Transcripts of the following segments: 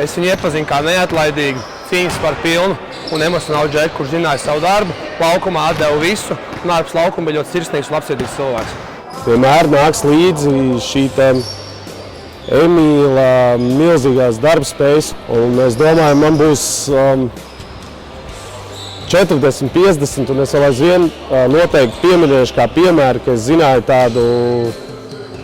Es viņu iepazinu kā neatlaidīgu, cīņas par pilnu un emocionālu džeku, kurš zināja savu darbu, laukumā atdeva visu un ārpus laukuma bija ļoti sirsnīgs un labsirdīgs cilvēks. Vienmēr nāks līdzi šī Emīla milzīgās darbspējas, un es domāju, man būs 40, 50, un es vēl aizvien noteikti pieminēšu kā piemēru, ka es zināju tādu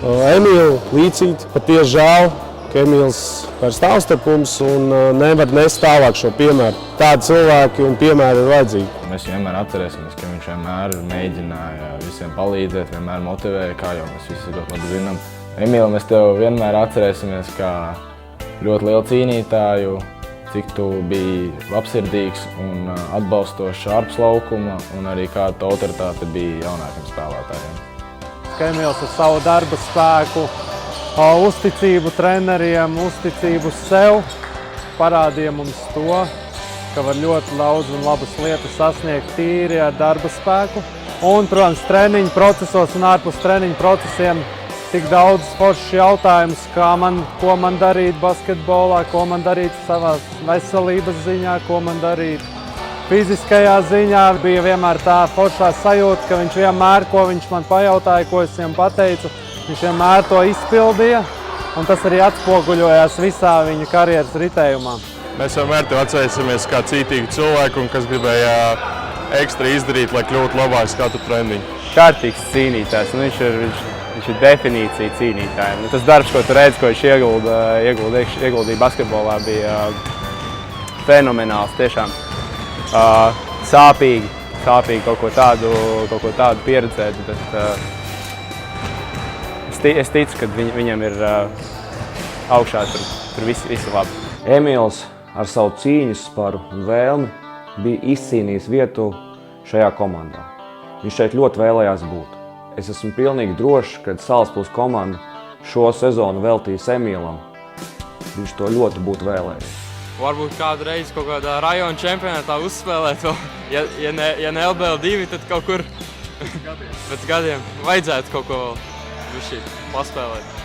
Emīlu līdzīti, patiesi žēl, ka Emīls vairs nav starp mums un nevar nest tālāk šo piemēru. Tādi cilvēki un piemēri ir vajadzīgi. Mēs vienmēr atcerēsimies, ka viņš vienmēr mēģināja visiem palīdzēt, vienmēr motivēja, kā jau mēs visi ļoti labi zinām. Emīl, mēs tev vienmēr atcerēsimies kā ļoti lielu cīnītāju, cik tu biji labsirdīgs un atbalstošs ārpus laukuma, un arī kāda tu autoritāte bija jaunākiem spēlētājiem. Emīls ar savu darba spēku, uzticību treneriem, uzticību sev parādīja mums to, ka var ļoti daudz un labas lietas sasniegt tīri ar darba spēku. Un, protams, treniņu procesos un ārpus treniņu procesiem tik daudz foršs jautājums, ko man darīt basketbolā, ko man darīt savā veselības ziņā, ko man darīt fiziskajā ziņā. Bija vienmēr tā foršā sajūta, ka viņš vienmēr, ko viņš man pajautāja, ko es viņam pateicu, viņš vienmēr to izpildīja, un tas arī atspoguļojās visā viņa karjeras ritējumā. Mēs vienmēr tevi atcerēsimies kā cītīgu cilvēku, kas gribēja ekstra izdarīt, lai kļūtu labāks katru treniņu. Kārtīgs cīnītājs, viņš ir definīcija cīnītājiem. Tas darbs, ko tu redzi, ko viņš ieguldīja basketbolā, bija fenomenāls, tiešām sāpīgi kaut ko tādu pieredzēt, bet es ticu, ka viņam ir augšā tur visi labi. Emīls ar savu cīņas sparu un vēlmi bija izcīnījis vietu šajā komandā. Viņš šeit ļoti vēlējās būt. Es esmu pilnīgi drošs, kad Salaspils komanda šo sezonu veltīs Emīlam. Viņš to ļoti būtu vēlējies. Varbūt kādu reizi kaut kādā rajona čempionātā uzspēlēt vēl. Ja ne LBL2, tad kaut kur pēc gadiem vajadzētu kaut ko vēl paspēlēt.